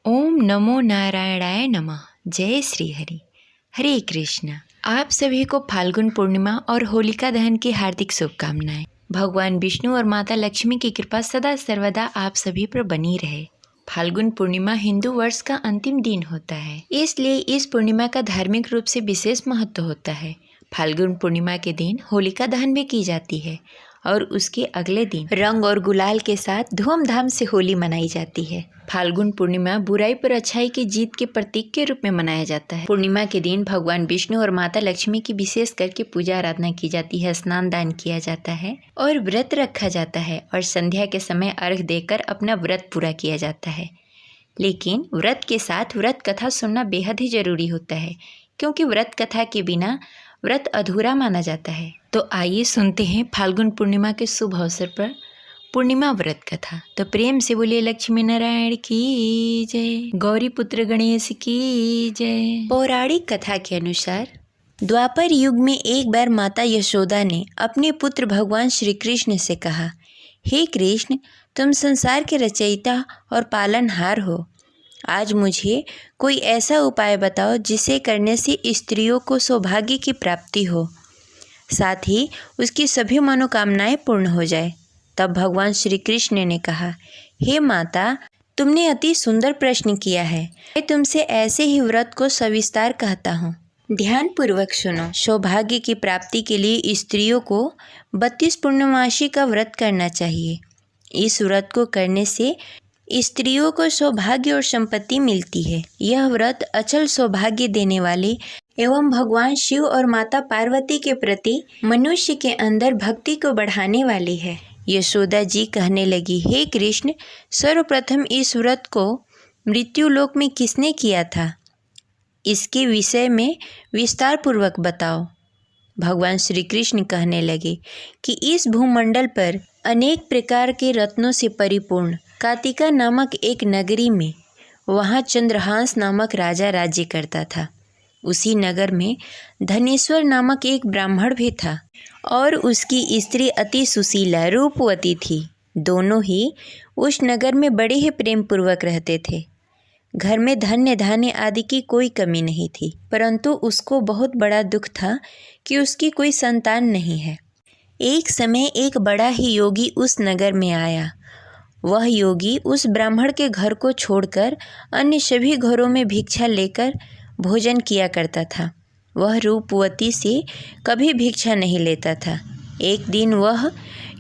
ओम नमो नारायणाय नमः। जय श्री हरि। हरे कृष्ण। आप सभी को फाल्गुन पूर्णिमा और होलिका दहन की हार्दिक शुभकामनाएं। भगवान विष्णु और माता लक्ष्मी की कृपा सदा सर्वदा आप सभी पर बनी रहे। फाल्गुन पूर्णिमा हिंदू वर्ष का अंतिम दिन होता है, इसलिए इस पूर्णिमा का धार्मिक रूप से विशेष महत्व होता है। फाल्गुन पूर्णिमा के दिन होलिका दहन भी की जाती है और उसके अगले दिन रंग और गुलाल के साथ धूमधाम से होली मनाई जाती है। फाल्गुन पूर्णिमा बुराई पर अच्छाई की जीत के प्रतीक के रूप में मनाया जाता है। पूर्णिमा के दिन भगवान विष्णु और माता लक्ष्मी की विशेष करके पूजा आराधना की जाती है, स्नान दान किया जाता है और व्रत रखा जाता है और संध्या के समय अर्घ देकर अपना व्रत पूरा किया जाता है। लेकिन व्रत के साथ व्रत कथा सुनना बेहद ही जरूरी होता है, क्योंकि व्रत कथा के बिना व्रत अधूरा माना जाता है। तो आइए सुनते हैं फाल्गुन पूर्णिमा के शुभ अवसर पर पूर्णिमा व्रत कथा। तो प्रेम से बोलिए लक्ष्मी नारायण की जय, गौरी पुत्र गणेश की जय। पौराणिक कथा के अनुसार द्वापर युग में एक बार माता यशोदा ने अपने पुत्र भगवान श्री कृष्ण से कहा, हे कृष्ण, तुम संसार के रचयिता और पालनहार हो। आज मुझे कोई ऐसा उपाय बताओ जिसे करने से स्त्रियों को सौभाग्य की प्राप्ति हो, साथ ही उसकी सभी मनोकामनाएं पूर्ण हो जाए। तब भगवान श्री कृष्ण ने कहा, हे माता, तुमने अति सुंदर प्रश्न किया है। मैं तुमसे ऐसे ही व्रत को सविस्तार कहता हूँ, ध्यान पूर्वक सुनो। सौभाग्य की प्राप्ति के लिए स्त्रियों को 32 पूर्णमासी का व्रत करना चाहिए। इस व्रत को करने से स्त्रियों को सौभाग्य और संपत्ति मिलती है। यह व्रत अचल सौभाग्य देने वाले एवं भगवान शिव और माता पार्वती के प्रति मनुष्य के अंदर भक्ति को बढ़ाने वाली है। यशोदा जी कहने लगी, हे कृष्ण, सर्वप्रथम इस व्रत को मृत्युलोक में किसने किया था? इसके विषय में विस्तार पूर्वक बताओ। भगवान श्री कृष्ण कहने लगे कि इस भूमंडल पर अनेक प्रकार के रत्नों से परिपूर्ण कातिका नामक एक नगरी में, वहाँ चंद्रहांस नामक राजा राज्य करता था। उसी नगर में धनेश्वर नामक एक ब्राह्मण भी था और उसकी स्त्री अति सुशीला रूपवती थी। दोनों ही उस नगर में बड़े ही प्रेम पूर्वक रहते थे। घर में धन्य धान्य आदि की कोई कमी नहीं थी, परंतु उसको बहुत बड़ा दुख था कि उसकी कोई संतान नहीं है। एक समय एक बड़ा ही योगी उस नगर में आया। वह योगी उस ब्राह्मण के घर को छोड़कर अन्य सभी घरों में भिक्षा लेकर भोजन किया करता था। वह रूपवती से कभी भिक्षा नहीं लेता था। एक दिन वह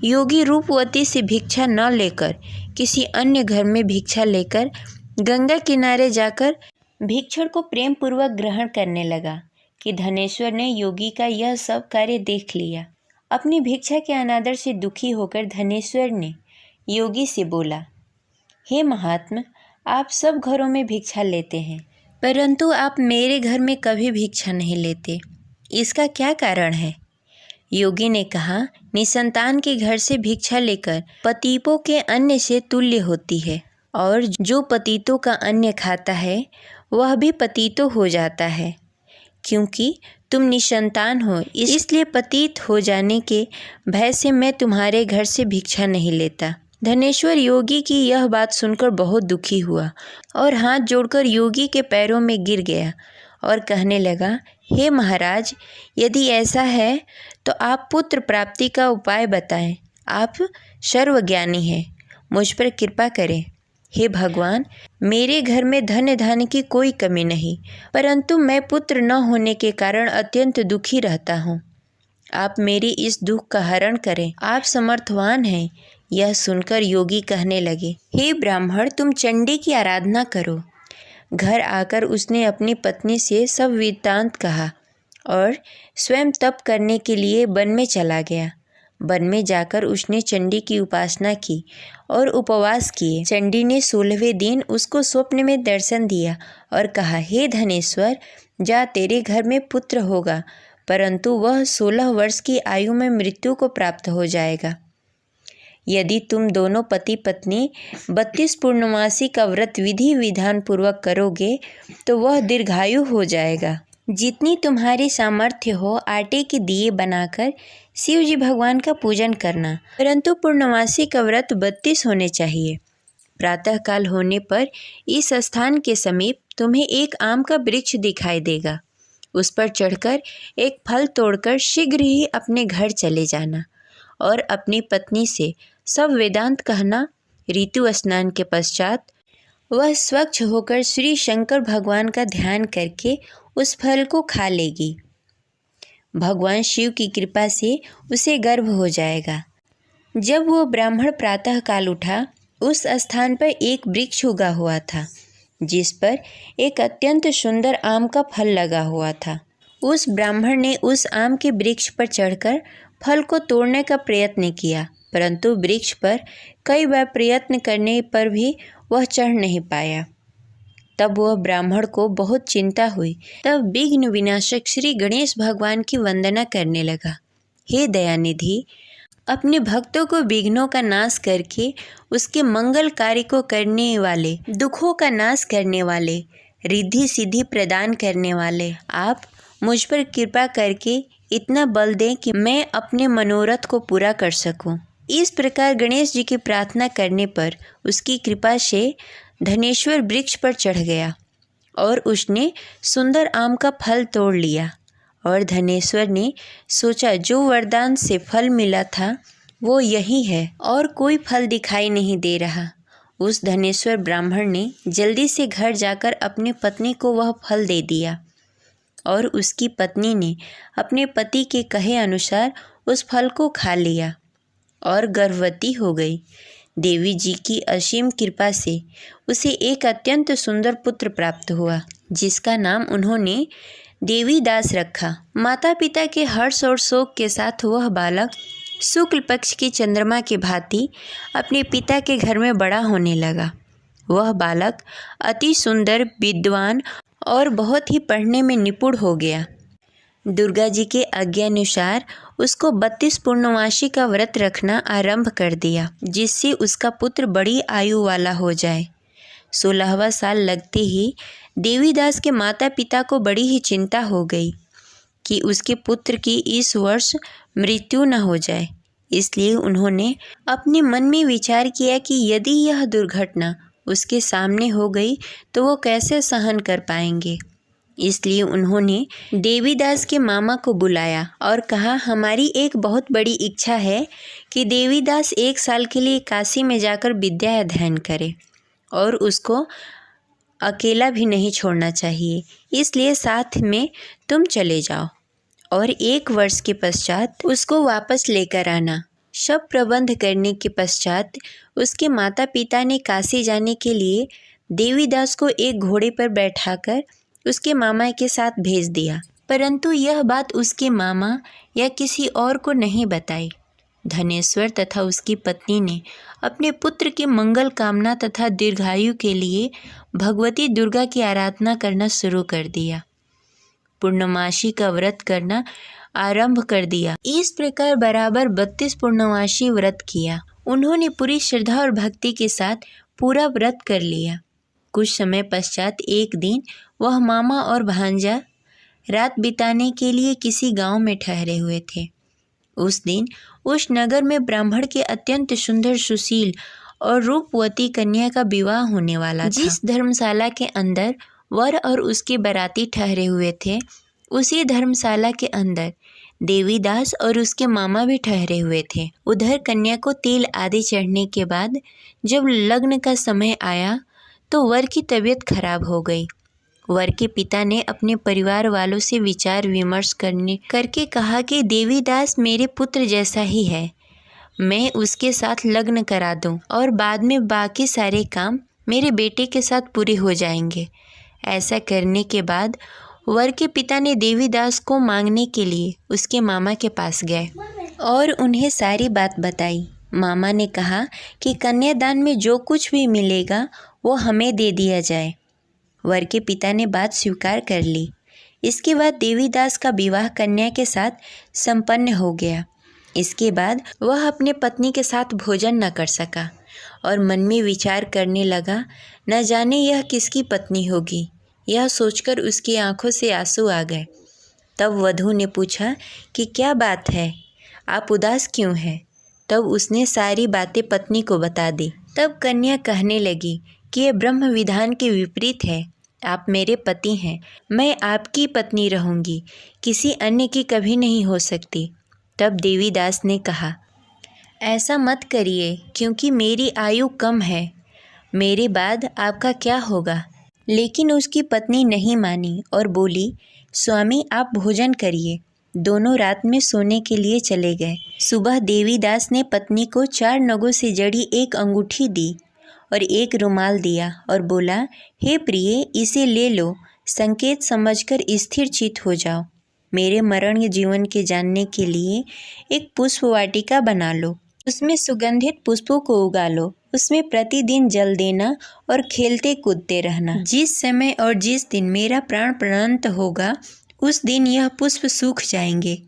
योगी रूपवती से भिक्षा न लेकर किसी अन्य घर में भिक्षा लेकर गंगा किनारे जाकर भिक्षुक को प्रेम पूर्वक ग्रहण करने लगा कि धनेश्वर ने योगी का यह सब कार्य देख लिया। अपनी भिक्षा के अनादर से दुखी होकर धनेश्वर ने योगी से बोला, हे महात्मा, आप सब घरों में भिक्षा लेते हैं, परंतु आप मेरे घर में कभी भिक्षा नहीं लेते। इसका क्या कारण है? योगी ने कहा, निसंतान के घर से भिक्षा लेकर पतितों के अन्न से तुल्य होती है, और जो पतितों का अन्न खाता है वह भी पतित हो जाता है। क्योंकि तुम निसंतान हो, इसलिए पतित हो जाने के भय से मैं तुम्हारे घर से भिक्षा नहीं लेता। धनेश्वर योगी की यह बात सुनकर बहुत दुखी हुआ और हाथ जोड़कर योगी के पैरों में गिर गया और कहने लगा, हे महाराज, यदि ऐसा है तो आप पुत्र प्राप्ति का उपाय बताएं। आप सर्वज्ञानी हैं, मुझ पर कृपा करें। हे भगवान, मेरे घर में धन धान्य की कोई कमी नहीं, परंतु मैं पुत्र न होने के कारण अत्यंत दुखी रहता हूँ। आप मेरी इस दुख का हरण करें, आप समर्थवान हैं। यह सुनकर योगी कहने लगे, हे ब्राह्मण, तुम चंडी की आराधना करो। घर आकर उसने अपनी पत्नी से सब वृत्तांत कहा और स्वयं तप करने के लिए वन में चला गया। वन में जाकर उसने चंडी की उपासना की और उपवास किए। चंडी ने 16वें दिन उसको स्वप्न में दर्शन दिया और कहा, हे धनेश्वर, जा, तेरे घर में पुत्र होगा, परंतु वह 16 वर्ष की आयु में मृत्यु को प्राप्त हो जाएगा। यदि तुम दोनों पति पत्नी 32 पूर्णमासी का व्रत विधि विधान पूर्वक करोगे तो वह दीर्घायु हो जाएगा। जितनी तुम्हारी सामर्थ्य हो, आटे के दिए बनाकर शिव जी भगवान का पूजन करना, परंतु पूर्णमासी का व्रत 32 होने चाहिए। प्रातःकाल होने पर इस स्थान के समीप तुम्हें एक आम का वृक्ष दिखाई देगा। उस पर चढ़कर एक फल तोड़कर शीघ्र ही अपने घर चले जाना और अपनी पत्नी से सब वेदांत कहना। ऋतु स्नान के पश्चात वह स्वच्छ होकर श्री शंकर भगवान का ध्यान करके उस फल को खा लेगी। भगवान शिव की कृपा से उसे गर्भ हो जाएगा। जब वो ब्राह्मण प्रातःकाल उठा, उस स्थान पर एक वृक्ष उगा हुआ था जिस पर एक अत्यंत सुंदर आम का फल लगा हुआ था। उस ब्राह्मण ने उस आम के वृक्ष पर चढ़कर फल को तोड़ने का प्रयत्न किया, परंतु वृक्ष पर कई बार प्रयत्न करने पर भी वह चढ़ नहीं पाया। तब वह ब्राह्मण को बहुत चिंता हुई। तब विघ्न विनाशक श्री गणेश भगवान की वंदना करने लगा। हे दयानिधि, अपने भक्तों को विघ्नों का नाश करके उसके मंगल कार्य को करने वाले, दुखों का नाश करने वाले, रिद्धि सिद्धि प्रदान करने वाले, आप मुझ पर कृपा करके इतना बल दें कि मैं अपने मनोरथ को पूरा कर सकूं। इस प्रकार गणेश जी की प्रार्थना करने पर उसकी कृपा से धनेश्वर वृक्ष पर चढ़ गया और उसने सुंदर आम का फल तोड़ लिया। और धनेश्वर ने सोचा, जो वरदान से फल मिला था वो यही है और कोई फल दिखाई नहीं दे रहा। उस धनेश्वर ब्राह्मण ने जल्दी से घर जाकर अपनी पत्नी को वह फल दे दिया और उसकी पत्नी ने अपने पति के कहे अनुसार उस फल को खा लिया और गर्भवती हो गई। देवी जी की असीम कृपा से उसे एक अत्यंत सुंदर पुत्र प्राप्त हुआ, जिसका नाम उन्होंने देवीदास रखा। माता पिता के हर्ष और शोक के साथ वह बालक शुक्ल पक्ष की चंद्रमा के भांति अपने पिता के घर में बड़ा होने लगा। वह बालक अति सुंदर, विद्वान और बहुत ही पढ़ने में निपुण हो गया। दुर्गा जी के आज्ञानुसार उसको 32 पूर्णमासी का व्रत रखना आरंभ कर दिया, जिससे उसका पुत्र बड़ी आयु वाला हो जाए। 16वां साल लगते ही देवीदास के माता पिता को बड़ी ही चिंता हो गई कि उसके पुत्र की इस वर्ष मृत्यु न हो जाए। इसलिए उन्होंने अपने मन में विचार किया कि यदि यह दुर्घटना उसके सामने हो गई तो वो कैसे सहन कर पाएंगे। इसलिए उन्होंने देवीदास के मामा को बुलाया और कहा, हमारी एक बहुत बड़ी इच्छा है कि देवीदास 1 साल के लिए काशी में जाकर विद्या अध्ययन करे और उसको अकेला भी नहीं छोड़ना चाहिए, इसलिए साथ में तुम चले जाओ और 1 वर्ष के पश्चात उसको वापस लेकर आना। सब प्रबंध करने के पश्चात उसके माता पिता ने काशी जाने के लिए देवीदास को एक घोड़े पर बैठाकर उसके मामा के साथ भेज दिया, परंतु यह बात उसके मामा या किसी और को नहीं बताई। धनेश्वर तथा उसकी पत्नी ने अपने पुत्र के मंगल कामना तथा दीर्घायु के लिए भगवती दुर्गा की आराधना करना शुरू कर दिया। पूर्णमासी का व्रत करना आरंभ कर दिया। इस प्रकार बराबर 32 पूर्णमासी व्रत किया। उन्होंने पूरी श्रद्धा और भक्ति के साथ पूरा व्रत कर लिया। कुछ समय पश्चात एक दिन वह मामा और भांजा रात बिताने के लिए किसी गांव में ठहरे हुए थे। उस दिन उस नगर में ब्राह्मण के अत्यंत सुंदर, सुशील और रूपवती कन्या का विवाह होने वाला था। जिस धर्मशाला के अंदर वर और उसके बाराती ठहरे हुए थे, उसी धर्मशाला के अंदर देवीदास और उसके मामा भी ठहरे हुए थे। उधर कन्या को तेल आदि चढ़ने के बाद जब लग्न का समय आया तो वर की तबीयत खराब हो गई। वर के पिता ने अपने परिवार वालों से विचार विमर्श करके कहा कि देवीदास मेरे पुत्र जैसा ही है, मैं उसके साथ लग्न करा दूं और बाद में बाकी सारे काम मेरे बेटे के साथ पूरे हो जाएंगे। ऐसा करने के बाद वर के पिता ने देवीदास को मांगने के लिए उसके मामा के पास गए और उन्हें सारी बात बताई। मामा ने कहा कि कन्यादान में जो कुछ भी मिलेगा वो हमें दे दिया जाए। वर के पिता ने बात स्वीकार कर ली। इसके बाद देवीदास का विवाह कन्या के साथ संपन्न हो गया। इसके बाद वह अपने पत्नी के साथ भोजन न कर सका और मन में विचार करने लगा, न जाने यह किसकी पत्नी होगी। यह सोचकर उसकी आंखों से आंसू आ गए। तब वधू ने पूछा कि क्या बात है, आप उदास क्यों हैं? तब उसने सारी बातें पत्नी को बता दी। तब कन्या कहने लगी कि यह ब्रह्म विधान के विपरीत है। आप मेरे पति हैं, मैं आपकी पत्नी रहूंगी, किसी अन्य की कभी नहीं हो सकती। तब देवीदास ने कहा, ऐसा मत करिए, क्योंकि मेरी आयु कम है, मेरे बाद आपका क्या होगा। लेकिन उसकी पत्नी नहीं मानी और बोली, स्वामी आप भोजन करिए। दोनों रात में सोने के लिए चले गए। सुबह देवीदास ने पत्नी को 4 नगों से जड़ी एक अंगूठी दी और एक रुमाल दिया और बोला, हे प्रिय, इसे ले लो, संकेत समझकर स्थिर चित्त हो जाओ। मेरे मरण जीवन के जानने के लिए एक पुष्प वाटिका बना लो, उसमें सुगंधित पुष्पों को उगा लो, उसमें प्रतिदिन जल देना और खेलते कूदते रहना। जिस समय और जिस दिन मेरा प्राण प्राणांत होगा, उस दिन यह पुष्प सूख जाएंगे।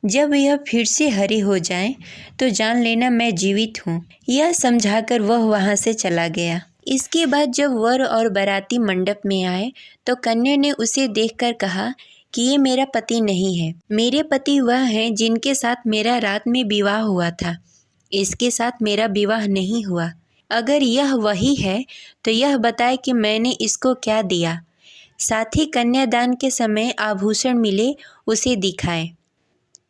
जब यह फिर से हरे हो जाएं, तो जान लेना मैं जीवित हूँ। यह समझाकर वह वहाँ से चला गया। इसके बाद जब वर और बाराती मंडप में आए, तो कन्या ने उसे देखकर कहा कि ये मेरा पति नहीं है। मेरे पति वह हैं जिनके साथ मेरा रात में विवाह हुआ था। इसके साथ मेरा विवाह नहीं हुआ। अगर यह वही है तो यह बताए कि मैंने इसको क्या दिया। साथ ही कन्यादान के समय आभूषण मिले उसे दिखाएं।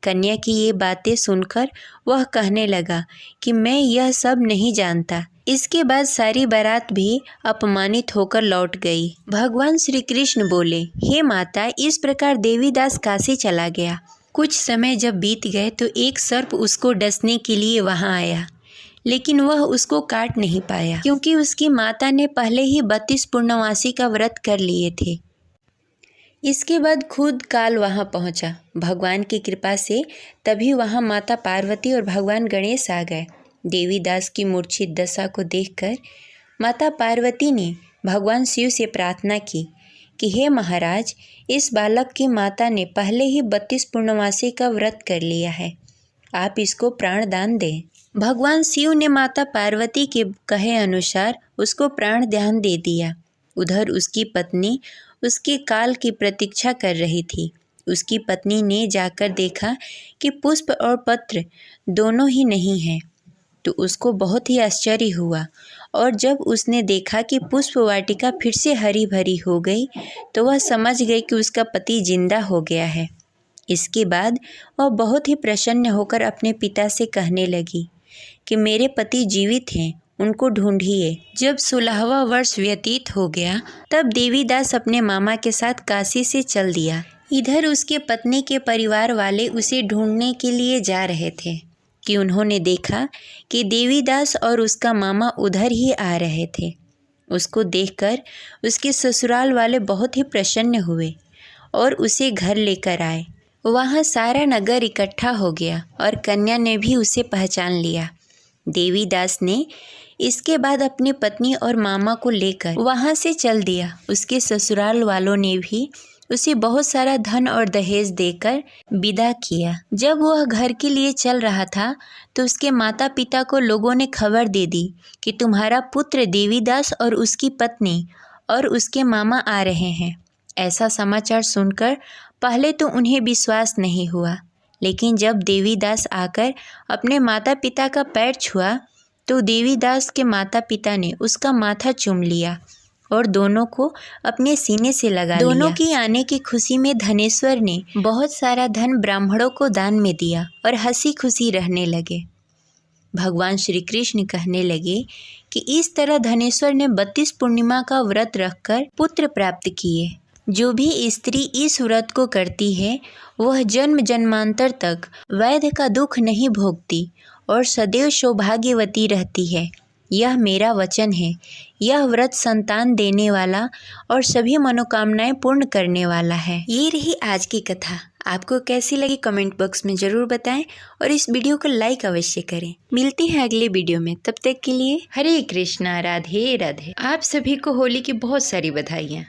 कन्या की ये बातें सुनकर वह कहने लगा कि मैं यह सब नहीं जानता। इसके बाद सारी बारात भी अपमानित होकर लौट गई। भगवान श्री कृष्ण बोले, हे माता, इस प्रकार देवीदास काशी चला गया। कुछ समय जब बीत गए तो एक सर्प उसको डसने के लिए वहां आया, लेकिन वह उसको काट नहीं पाया, क्योंकि उसकी माता ने पहले ही 32 पूर्णमासी का व्रत कर लिए थे। इसके बाद खुद काल वहां पहुंचा। भगवान की कृपा से तभी वहां माता पार्वती और भगवान गणेश आ गए। देवीदास की मूर्छित दशा को देखकर माता पार्वती ने भगवान शिव से प्रार्थना की कि हे महाराज, इस बालक की माता ने पहले ही 32 पूर्णमासी का व्रत कर लिया है, आप इसको प्राण दान दें। भगवान शिव ने माता पार्वती के कहे अनुसार उसको प्राण दान दे दिया। उधर उसकी पत्नी उसके काल की प्रतीक्षा कर रही थी। उसकी पत्नी ने जाकर देखा कि पुष्प और पत्र दोनों ही नहीं हैं, तो उसको बहुत ही आश्चर्य हुआ। और जब उसने देखा कि पुष्प वाटिका फिर से हरी भरी हो गई, तो वह समझ गई कि उसका पति जिंदा हो गया है। इसके बाद वह बहुत ही प्रसन्न होकर अपने पिता से कहने लगी कि मेरे पति जीवित हैं, उनको ढूंढिए। जब 16वां वर्ष व्यतीत हो गया, तब देवीदास अपने मामा के साथ काशी से चल दिया। इधर उसके पत्नी के परिवार वाले उसे ढूंढने के लिए जा रहे थे कि उन्होंने देखा कि देवीदास और उसका मामा उधर ही आ रहे थे। उसको देखकर उसके ससुराल वाले बहुत ही प्रसन्न हुए और उसे घर लेकर आए। वहाँ सारा नगर इकट्ठा हो गया और कन्या ने भी उसे पहचान लिया। देवीदास ने इसके बाद अपनी पत्नी और मामा को लेकर वहाँ से चल दिया। उसके ससुराल वालों ने भी उसे बहुत सारा धन और दहेज देकर विदा किया। जब वह घर के लिए चल रहा था, तो उसके माता पिता को लोगों ने खबर दे दी कि तुम्हारा पुत्र देवीदास और उसकी पत्नी और उसके मामा आ रहे हैं। ऐसा समाचार सुनकर पहले तो उन्हें विश्वास नहीं हुआ, लेकिन जब देवीदास आकर अपने माता पिता का पैर छुआ, तो देवीदास के माता पिता ने उसका माथा चूम लिया और दोनों को अपने सीने से लगा लिया। दोनों की आने की खुशी में धनेश्वर ने बहुत सारा धन ब्राह्मणों को दान में दिया और हंसी खुशी रहने लगे। भगवान श्री कृष्ण कहने लगे कि इस तरह धनेश्वर ने 32 पूर्णिमा का व्रत रखकर पुत्र प्राप्त किए। जो भी स्त्री इस व्रत को करती है, वह जन्म जन्मांतर तक वैध का दुख नहीं भोगती और सदैव सौभाग्यवती रहती है। यह मेरा वचन है। यह व्रत संतान देने वाला और सभी मनोकामनाएं पूर्ण करने वाला है। ये रही आज की कथा। आपको कैसी लगी कमेंट बॉक्स में ज़रूर बताएं और इस वीडियो को लाइक अवश्य करें। मिलते हैं अगले वीडियो में, तब तक के लिए हरे कृष्णा, राधे राधे। आप सभी को होली की बहुत सारी बधाइयाँ।